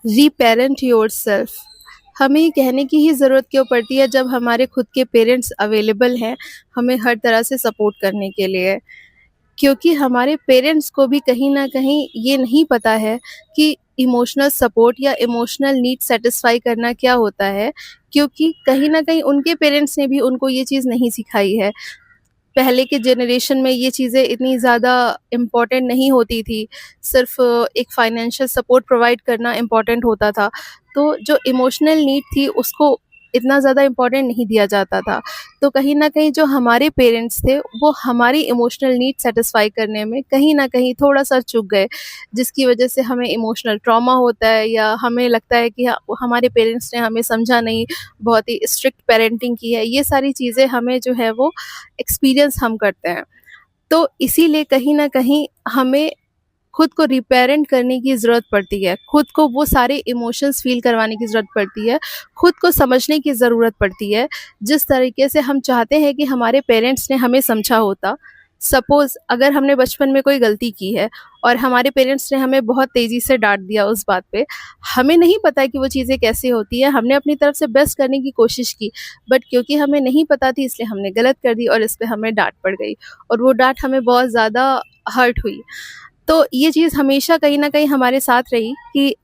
रीपेरेंट yourself. हमें ये कहने की ही ज़रूरत क्यों पड़ती है जब हमारे खुद के पेरेंट्स अवेलेबल हैं, हमें हर तरह से सपोर्ट करने के लिए। क्योंकि हमारे पेरेंट्स को भी कहीं न कहीं ये नहीं पता है कि इमोशनल सपोर्ट या इमोशनल नीड सैटिस्फाई करना क्या होता है, क्योंकि कहीं न कहीं उनके पेरेंट्स ने भी उनको ये चीज़ नहीं सिखाई है। पहले के जनरेशन में ये चीज़ें इतनी ज़्यादा इम्पोर्टेंट नहीं होती थी, सिर्फ़ एक फाइनेंशियल सपोर्ट प्रोवाइड करना इम्पोर्टेंट होता था। तो जो इमोशनल नीड थी उसको इतना ज़्यादा इम्पोर्टेंट नहीं दिया जाता था। तो कहीं न कहीं जो हमारे पेरेंट्स थे वो हमारी इमोशनल नीड सैटिस्फाई करने में कहीं न कहीं थोड़ा-सा चूक गए, जिसकी वज़ह से हमें इमोशनल ट्रॉमा होता है या हमें लगता है कि हमारे पेरेंट्स ने हमें समझा नहीं, बहुत ही स्ट्रिक्ट पेरेंटिंग की है। ये सारी चीज़ें हमें जो है वो एक्सपीरियंस हम करते हैं। तो इसीलिए कहीं न कहीं हमें खुद को रिपेरेंट करने की ज़रूरत पड़ती है। खुद को वो सारे इमोशंस फ़ील करवाने की ज़रूरत पड़ती है। खुद को समझने की ज़रूरत पड़ती है, जिस तरीके से हम चाहते हैं कि हमारे पेरेंट्स ने हमें समझा होता। सपोज़ अगर हमने बचपन में कोई गलती की है और हमारे पेरेंट्स ने हमें बहुत तेज़ी से डाँट दिया उस बात पे। हमें नहीं पता है कि वो चीज़ें कैसे होती हैं, हमने अपनी तरफ से बेस्ट करने की कोशिश की, बट क्योंकि हमें नहीं पता थी इसलिए हमने गलत कर दी और इस पे हमें डाँट पड़ गई और वो डाँट हमें बहुत ज़्यादा हर्ट हुई। तो ये चीज़ हमेशा कहीं न कहीं हमारे साथ रही कि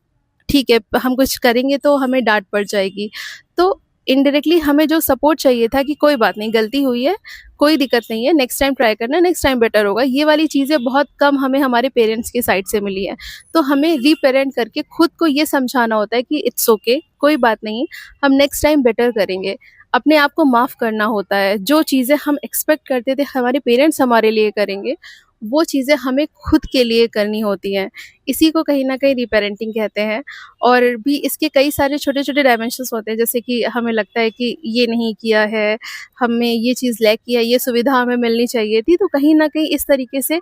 ठीक है, हम कुछ करेंगे तो हमें डाँट पड़ जाएगी। तो इनडायरेक्टली हमें जो सपोर्ट चाहिए था कि कोई बात नहीं, गलती हुई है, कोई दिक्कत नहीं है, नेक्स्ट टाइम ट्राई करना, नेक्स्ट टाइम बेटर होगा। ये वाली चीज़ें बहुत कम हमें हमारे पेरेंट्स की साइड से मिली हैं। तो हमें रीपेरेंट करके खुद को ये समझाना होता है कि इट्स ओके, कोई बात नहीं, हम नेक्स्ट टाइम बेटर करेंगे। अपने आप को माफ़ करना होता है। जो चीज़ें हम एक्सपेक्ट करते थे हमारे पेरेंट्स हमारे लिए करेंगे, वो चीज़ें हमें खुद के लिए करनी होती हैं। इसी को कहीं न कहीं रीपेरेंटिंग कहते हैं। और भी इसके कई सारे छोटे-छोटे डायमेंशंस होते हैं, जैसे कि हमें लगता है कि ये नहीं किया है, हमें ये चीज़ लैक किया, ये सुविधा हमें मिलनी चाहिए थी, तो कहीं न कहीं इस तरीके से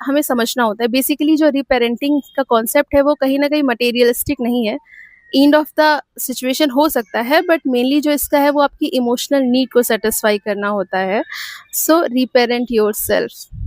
हमें समझना होता है। बेसिकली जो रीपेरेंटिंग का कॉन्सेप्ट है वो कहीं न कहीं मटेरियलिस्टिक नहीं है। एंड ऑफ द सिचुएशन हो सकता है, बट मेनली जो इसका है वो आपकी इमोशनल नीड को सैटिस्फाई करना होता है। सो रीपेरेंट योरसेल्फ।